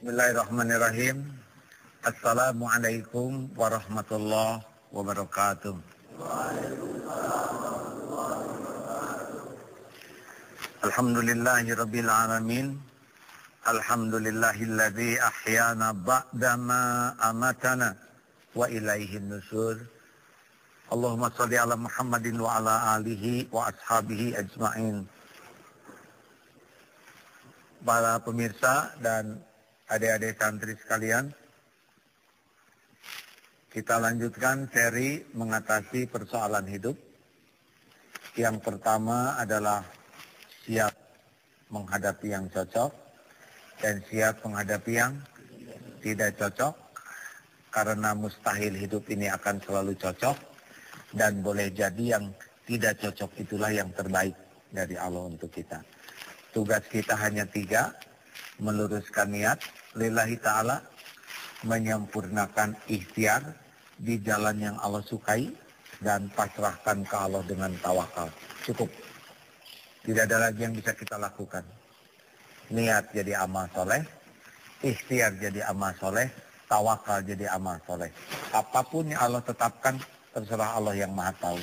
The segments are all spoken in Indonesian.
Bismillahirrahmanirrahim. Assalamualaikum warahmatullahi wabarakatuh. Alhamdulillahirabbil alamin. Alhamdulillahilladzi ahyana ba'dama amatana wa ilaihin nusur. Allahumma shalli ala Muhammadin wa ala alihi wa ashabihi ajma'in. Para pemirsa dan adik-adik santri sekalian, kita lanjutkan seri mengatasi persoalan hidup. Yang pertama adalah siap menghadapi yang cocok dan siap menghadapi yang tidak cocok, karena mustahil hidup ini akan selalu cocok, dan boleh jadi yang tidak cocok itulah yang terbaik dari Allah untuk kita. Tugas kita hanya 3, meluruskan niat lillahi ta'ala, menyempurnakan ikhtiar di jalan yang Allah sukai, dan pasrahkan ke Allah dengan tawakal. Cukup. Tidak ada lagi yang bisa kita lakukan. Niat jadi amal soleh, ikhtiar jadi amal soleh, tawakal jadi amal soleh. Apapun yang Allah tetapkan, terserah Allah yang maha tahu.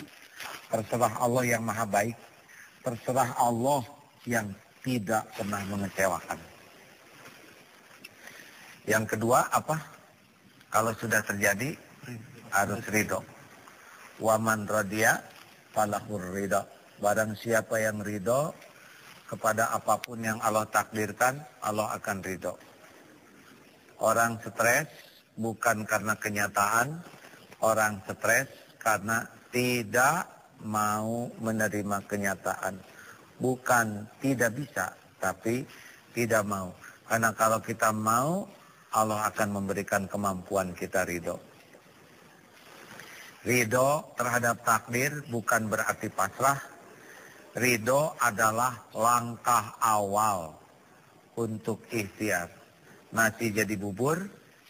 Terserah Allah yang maha baik. Terserah Allah yang tidak pernah mengecewakan. Yang kedua apa? Kalau sudah terjadi, harus ridho. Waman radiya falahur ridho. Barang siapa yang ridho kepada apapun yang Allah takdirkan, Allah akan ridho. Orang stres bukan karena kenyataan, orang stres karena tidak mau menerima kenyataan. Bukan tidak bisa, tapi tidak mau. Karena kalau kita mau, Allah akan memberikan kemampuan kita ridho. Ridho terhadap takdir bukan berarti pasrah. Ridho adalah langkah awal untuk ikhtiar. Nasi jadi bubur,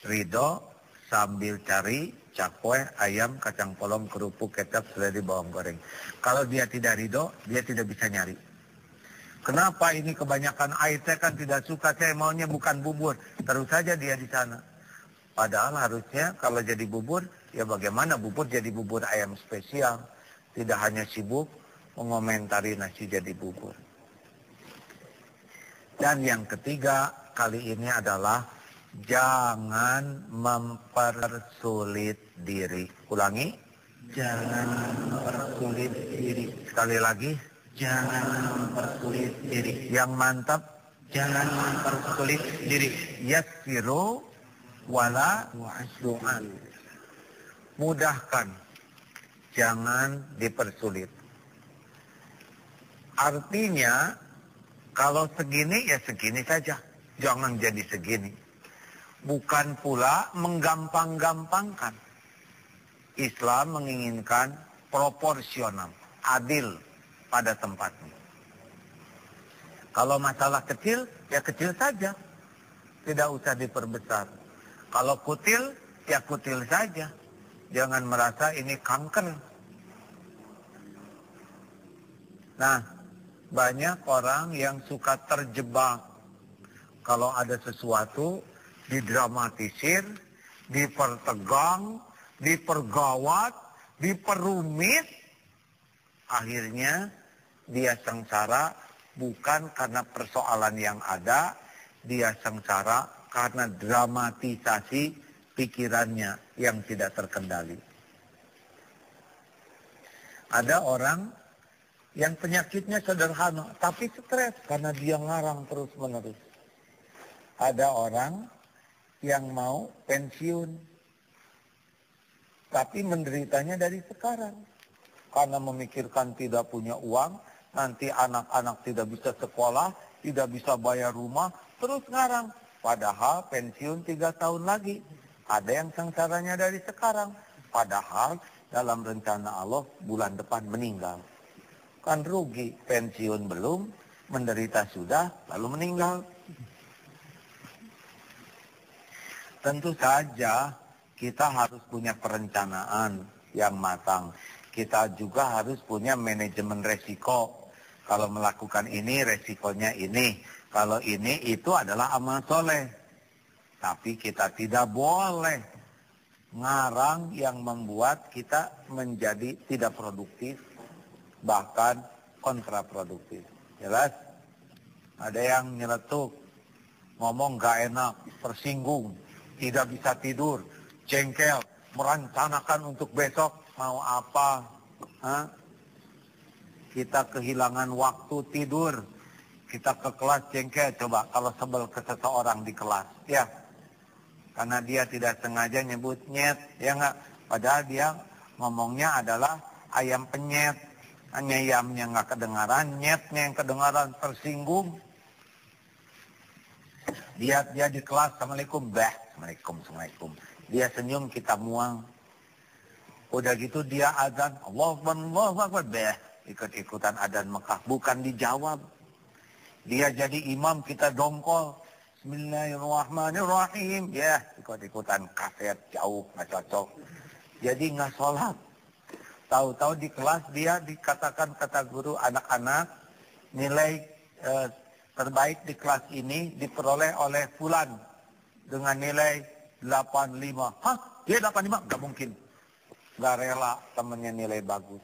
ridho sambil cari cakwe, ayam, kacang polong, kerupuk, kecap, seledri, bawang goreng. Kalau dia tidak ridho, dia tidak bisa nyari. Kenapa ini kebanyakan air? Saya kan tidak suka, saya maunya bukan bubur. Terus saja dia di sana. Padahal harusnya kalau jadi bubur, ya bagaimana bubur jadi bubur ayam spesial. Tidak hanya sibuk mengomentari nasi jadi bubur. Dan yang ketiga kali ini adalah jangan mempersulit diri. Ulangi. Jangan mempersulit diri. Sekali lagi. Jangan mempersulit diri. Yang mantap. Jangan mempersulit diri. Yassiru wala wa'asu'an. Mudahkan. Jangan dipersulit. Artinya, kalau segini, ya segini saja. Jangan jadi segini. Bukan pula menggampang-gampangkan. Islam menginginkan proporsional, adil pada tempatnya. Kalau masalah kecil, ya kecil saja. Tidak usah diperbesar. Kalau kutil, ya kutil saja. Jangan merasa ini kanker. Nah, banyak orang yang suka terjebak. Kalau ada sesuatu, didramatisir, dipertegang, dipergawat, diperumit. Akhirnya dia sengsara bukan karena persoalan yang ada, dia sengsara karena dramatisasi pikirannya yang tidak terkendali. Ada orang yang penyakitnya sederhana, tapi stres karena dia ngarang terus-menerus. Ada orang yang mau pensiun, tapi menderitanya dari sekarang. Karena memikirkan tidak punya uang, nanti anak-anak tidak bisa sekolah, tidak bisa bayar rumah, terus ngarang. Padahal pensiun 3 tahun lagi. Ada yang sengsaranya dari sekarang. Padahal dalam rencana Allah bulan depan meninggal. Kan rugi, pensiun belum, menderita sudah, lalu meninggal. Tentu saja kita harus punya perencanaan yang matang. Kita juga harus punya manajemen resiko. Kalau melakukan ini, resikonya ini. Kalau ini, itu adalah amal soleh. Tapi kita tidak boleh ngarang yang membuat kita menjadi tidak produktif, bahkan kontraproduktif. Jelas? Ada yang nyeletuk, ngomong gak enak, tersinggung, tidak bisa tidur, jengkel, merencanakan untuk besok mau apa. Hah? Kita kehilangan waktu tidur, kita ke kelas jengkel. Coba kalau sebel ke seseorang di kelas, ya, karena dia tidak sengaja nyebut nyet, ya enggak, padahal dia ngomongnya adalah ayam penyet. Hanya ayamnya nggak kedengaran, nyetnya yang kedengaran, tersinggung. Dia di kelas, Assalamualaikum, Assalamualaikum. Dia senyum, kita muang. Udah gitu dia azan, Allahu Akbar, ikut-ikutan azan Mekah, bukan dijawab. Dia jadi imam, kita dongkol, Bismillahirrahmanirrahim, ya, ikut-ikutan kaset, jauh, nggak cocok. Jadi nggak sholat. Tahu-tahu di kelas dia dikatakan kata guru, anak-anak nilai terbaik di kelas ini diperoleh oleh fulan dengan nilai 85. Hah? Dia 85? Gak mungkin. Gak rela temennya nilai bagus.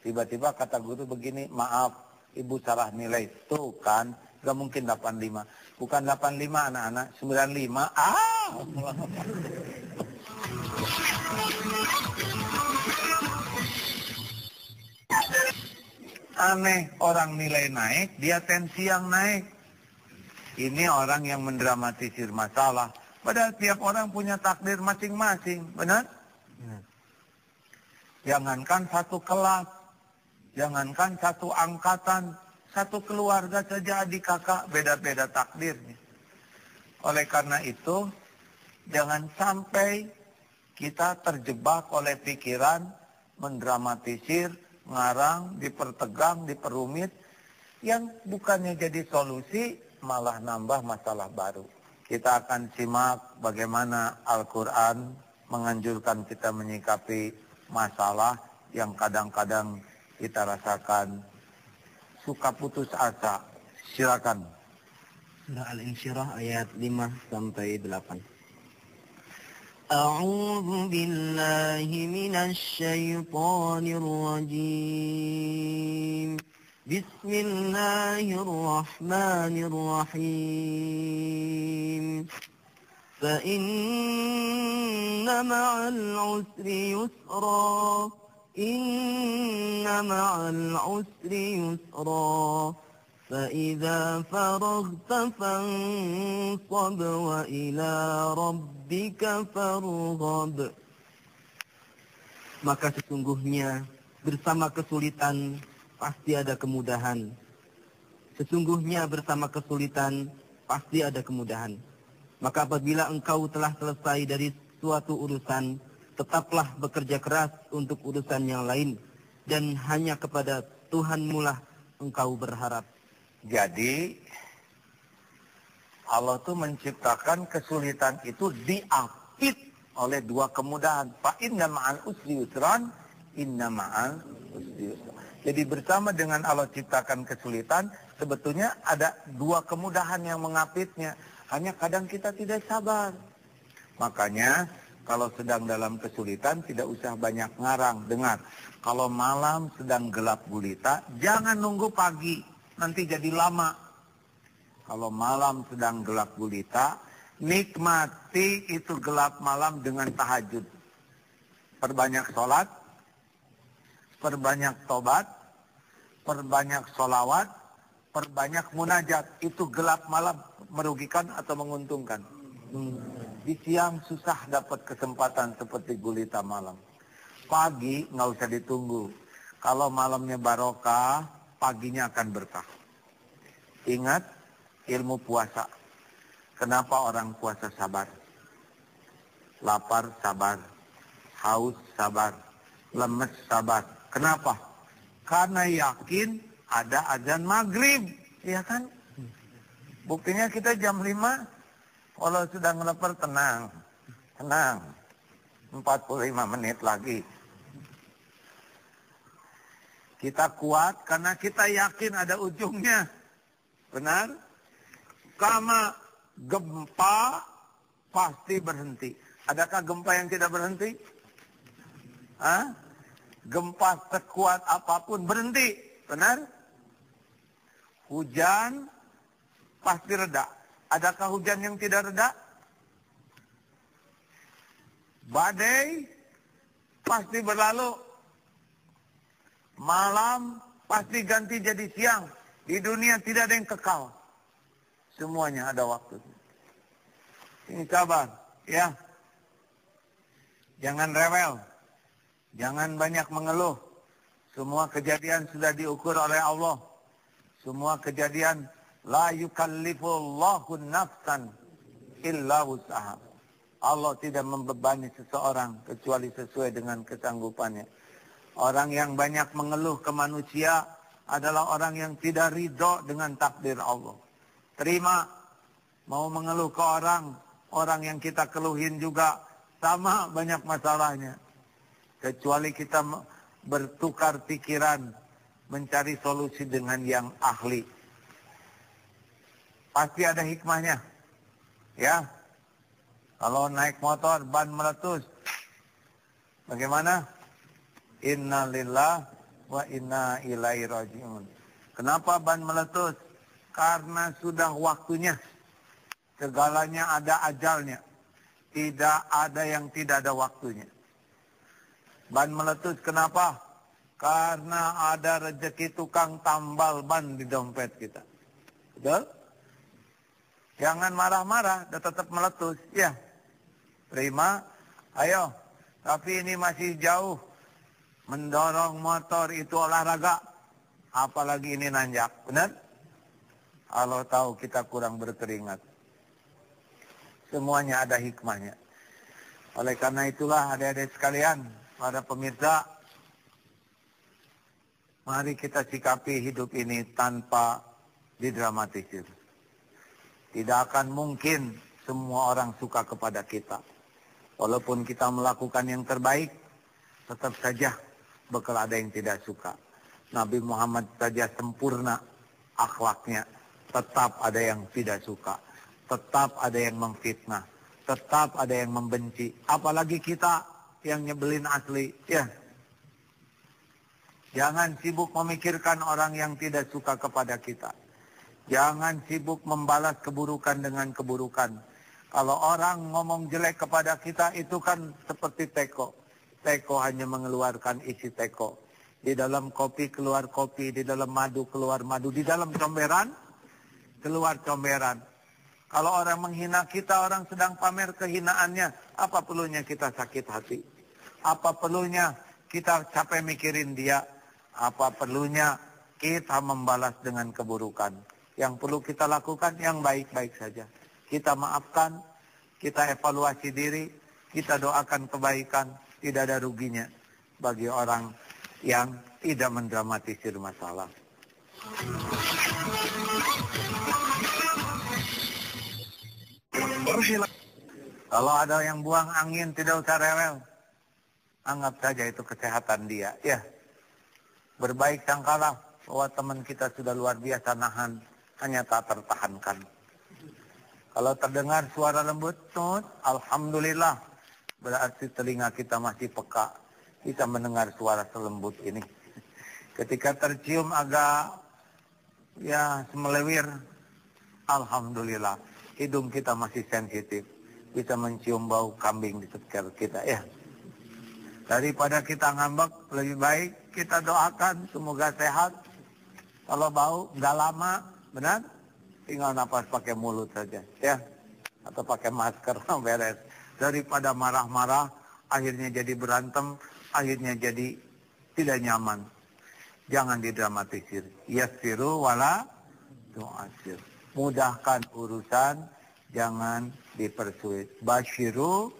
Tiba-tiba kata guru begini, maaf, ibu salah nilai. Tuh kan, gak mungkin 85. Bukan 85 anak-anak, 95. Aneh, orang nilai naik, dia tensi yang naik. Ini orang yang mendramatisir masalah. Padahal tiap orang punya takdir masing-masing, benar? Jangankan satu kelas, jangankan satu angkatan, satu keluarga saja adik kakak, beda-beda takdirnya. Oleh karena itu, jangan sampai kita terjebak oleh pikiran, mendramatisir, ngarang, dipertegang, diperumit, yang bukannya jadi solusi, malah nambah masalah baru. Kita akan simak bagaimana Al-Quran menganjurkan kita menyikapi masalah yang kadang-kadang kita rasakan suka putus asa. Silakan. Surah Al-Insyirah ayat 5-8. أعوذ بالله من الشيطان الرجيم بسم الله الرحمن الرحيم فإن مع العسر يسرا إن مع العسر يسرا فإذا فرغت فانصب وإلى ربك فارغب. Maka sesungguhnya bersama kesulitan pasti ada kemudahan. Sesungguhnya bersama kesulitan pasti ada kemudahan. Maka apabila engkau telah selesai dari suatu urusan, tetaplah bekerja keras untuk urusan yang lain. Dan hanya kepada Tuhanmu lah engkau berharap. Jadi, Allah tuh menciptakan kesulitan itu diapit oleh dua kemudahan. Fa inna ma'al usri yusran, inna ma'al usri yusran. Jadi bersama dengan Allah ciptakan kesulitan, sebetulnya ada dua kemudahan yang mengapitnya. Hanya kadang kita tidak sabar. Makanya kalau sedang dalam kesulitan tidak usah banyak ngarang. Dengar, kalau malam sedang gelap gulita, jangan nunggu pagi, nanti jadi lama. Kalau malam sedang gelap gulita, nikmati itu gelap malam dengan tahajud. Perbanyak sholat, perbanyak tobat, perbanyak sholawat, perbanyak munajat. Itu gelap malam merugikan atau menguntungkan? Di siang susah dapat kesempatan seperti gulita malam. Pagi nggak usah ditunggu. Kalau malamnya barokah, paginya akan berkah. Ingat ilmu puasa. Kenapa orang puasa sabar? Lapar sabar, haus sabar, lemes sabar. Kenapa? Karena yakin ada azan maghrib, ya kan? Buktinya kita jam 5, kalau sudah lapar tenang, tenang. 45 menit lagi. Kita kuat karena kita yakin ada ujungnya. Benar? Karena gempa pasti berhenti. Adakah gempa yang tidak berhenti? Hah? Gempa sekuat apapun berhenti. Benar? Hujan pasti reda. Adakah hujan yang tidak reda? Badai pasti berlalu. Malam pasti ganti jadi siang. Di dunia tidak ada yang kekal. Semuanya ada waktu. Ini sabar, ya. Jangan rewel. Jangan banyak mengeluh. Semua kejadian sudah diukur oleh Allah. Semua kejadian la yukallifullahu nafsan illa wus'aha. Allah tidak membebani seseorang kecuali sesuai dengan kesanggupannya. Orang yang banyak mengeluh ke manusia adalah orang yang tidak ridho dengan takdir Allah. Terima, mau mengeluh ke orang yang kita keluhin juga sama banyak masalahnya. Kecuali kita bertukar pikiran, mencari solusi dengan yang ahli. Pasti ada hikmahnya. Ya. Kalau naik motor, ban meletus. Bagaimana? Inna lillah wa inna ilaihi raji'un. Kenapa ban meletus? Karena sudah waktunya. Segalanya ada ajalnya. Tidak ada yang tidak ada waktunya. Ban meletus kenapa? Karena ada rezeki tukang tambal ban di dompet kita. Betul? Jangan marah-marah, tetap meletus. Ya, terima. Ayo, tapi ini masih jauh. Mendorong motor itu olahraga. Apalagi ini nanjak. Benar? Allah tahu kita kurang berkeringat. Semuanya ada hikmahnya. Oleh karena itulah adik-adik sekalian, para pemirsa, mari kita sikapi hidup ini tanpa didramatisir. Tidak akan mungkin semua orang suka kepada kita. Walaupun kita melakukan yang terbaik, tetap saja bakal ada yang tidak suka. Nabi Muhammad saja sempurna akhlaknya, tetap ada yang tidak suka. Tetap ada yang memfitnah. Tetap ada yang membenci. Apalagi kita yang nyebelin asli. Ya. Jangan sibuk memikirkan orang yang tidak suka kepada kita. Jangan sibuk membalas keburukan dengan keburukan. Kalau orang ngomong jelek kepada kita itu kan seperti teko. Teko hanya mengeluarkan isi teko. Di dalam kopi keluar kopi, di dalam madu keluar madu, di dalam comberan keluar comberan. Kalau orang menghina kita, orang sedang pamer kehinaannya, apa perlunya kita sakit hati? Apa perlunya kita capek mikirin dia? Apa perlunya kita membalas dengan keburukan? Yang perlu kita lakukan yang baik-baik saja. Kita maafkan, kita evaluasi diri, kita doakan kebaikan, tidak ada ruginya bagi orang yang tidak mendramatisir masalah. Kalau ada yang buang angin tidak usah rewel. Anggap saja itu kesehatan dia. Ya. Berbaik sangkalah bahwa teman kita sudah luar biasa nahan, hanya tak tertahankan. Kalau terdengar suara lembut, alhamdulillah. Berarti telinga kita masih peka. Kita mendengar suara selembut ini. Ketika tercium agak semelewir, alhamdulillah. Hidung kita masih sensitif. Bisa mencium bau kambing di sekitar kita. Ya. Daripada kita ngambek, lebih baik kita doakan semoga sehat. Kalau bau nggak lama, benar? Tinggal napas pakai mulut saja. Ya. Atau pakai masker, beres. Daripada marah-marah, akhirnya jadi berantem, akhirnya jadi tidak nyaman. Jangan didramatisir. Yassiru wala tu'asir. Mudahkan urusan, jangan dipersulit. Basyiru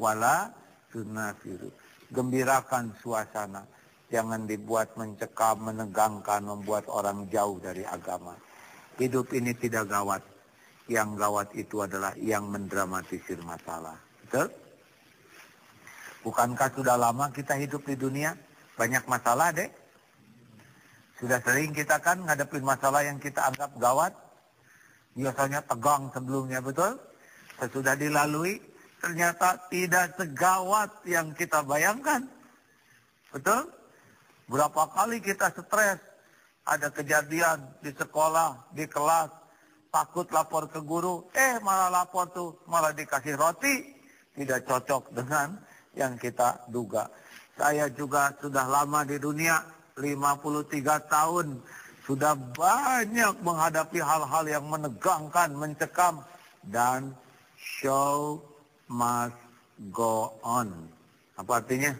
wala tunafiru. Gembirakan suasana. Jangan dibuat mencekam, menegangkan, membuat orang jauh dari agama. Hidup ini tidak gawat. Yang gawat itu adalah yang mendramatisir masalah. Betul? Bukankah sudah lama kita hidup di dunia? Banyak masalah, dek. Sudah sering kita kan ngadepin masalah yang kita anggap gawat. Biasanya tegang sebelumnya, betul? Sesudah dilalui, ternyata tidak segawat yang kita bayangkan. Betul? Berapa kali kita stres, ada kejadian di sekolah, di kelas, takut lapor ke guru, malah lapor tuh, malah dikasih roti. Tidak cocok dengan yang kita duga. Saya juga sudah lama di dunia, 53 tahun. Sudah banyak menghadapi hal-hal yang menegangkan, mencekam. Dan show must go on. Apa artinya?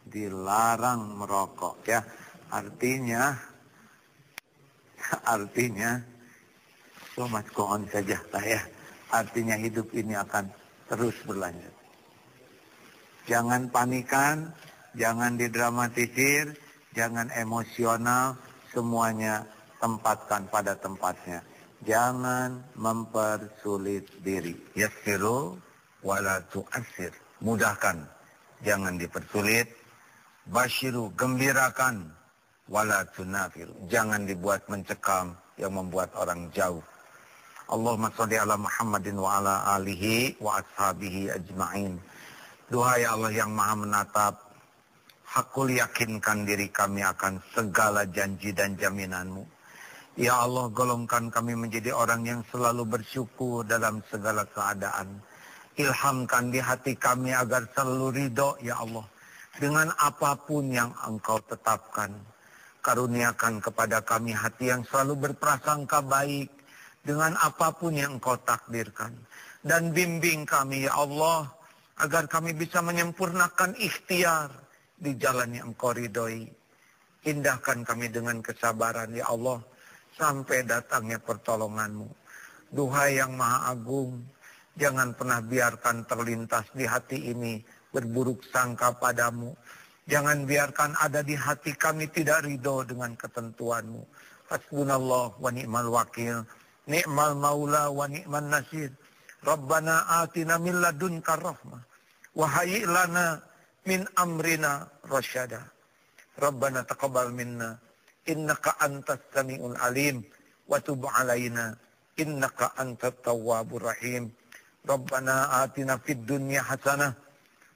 Dilarang merokok, ya. Artinya show must go on saja lah, ya. Artinya hidup ini akan terus berlanjut. Jangan panikan, jangan didramatisir, jangan emosional, semuanya tempatkan pada tempatnya. Jangan mempersulit diri. Yassiru wala tu'assir. Mudahkan, jangan dipersulit. Basyiru, gembirakan, wala tunafir. Jangan dibuat mencekam yang membuat orang jauh. Allahumma sholli ala Muhammadin wa ala alihi wa ashabihi ajma'in. Duhai Allah yang maha menatap, hakul yakinkan diri kami akan segala janji dan jaminan-Mu. Ya Allah, golongkan kami menjadi orang yang selalu bersyukur dalam segala keadaan. Ilhamkan di hati kami agar selalu ridho, ya Allah, dengan apapun yang Engkau tetapkan. Karuniakan kepada kami hati yang selalu berprasangka baik dengan apapun yang Engkau takdirkan. Dan bimbing kami, ya Allah, agar kami bisa menyempurnakan ikhtiar di jalan yang Engkau ridhoi. Indahkan kami dengan kesabaran, ya Allah, sampai datangnya pertolongan-Mu. Duhai yang Maha Agung, jangan pernah biarkan terlintas di hati ini berburuk sangka padamu. Jangan biarkan ada di hati kami tidak ridho dengan ketentuan-Mu. Hasbunallah wa ni'mal wakil, ni'mal maula wa ni'man nasir. Rabbana atina min ladunka rahmah, wa hayyi' lana min amrina rasyada. Rabbana taqabbal minna, innaka antas sami'ul alim, wa tub alaina, innaka antat tawwabur rahim. Rabbana atina fid dunya hasanah,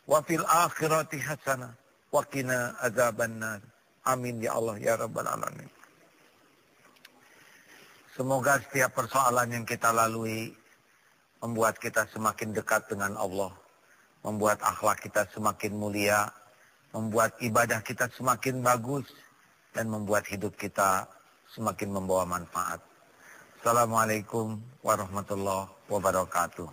wa fil akhirati hasanah, wa qina azabannar. Amin ya Allah ya Rabbal alamin. Semoga setiap persoalan yang kita lalui membuat kita semakin dekat dengan Allah, membuat akhlak kita semakin mulia, membuat ibadah kita semakin bagus, dan membuat hidup kita semakin membawa manfaat. Assalamualaikum warahmatullahi wabarakatuh.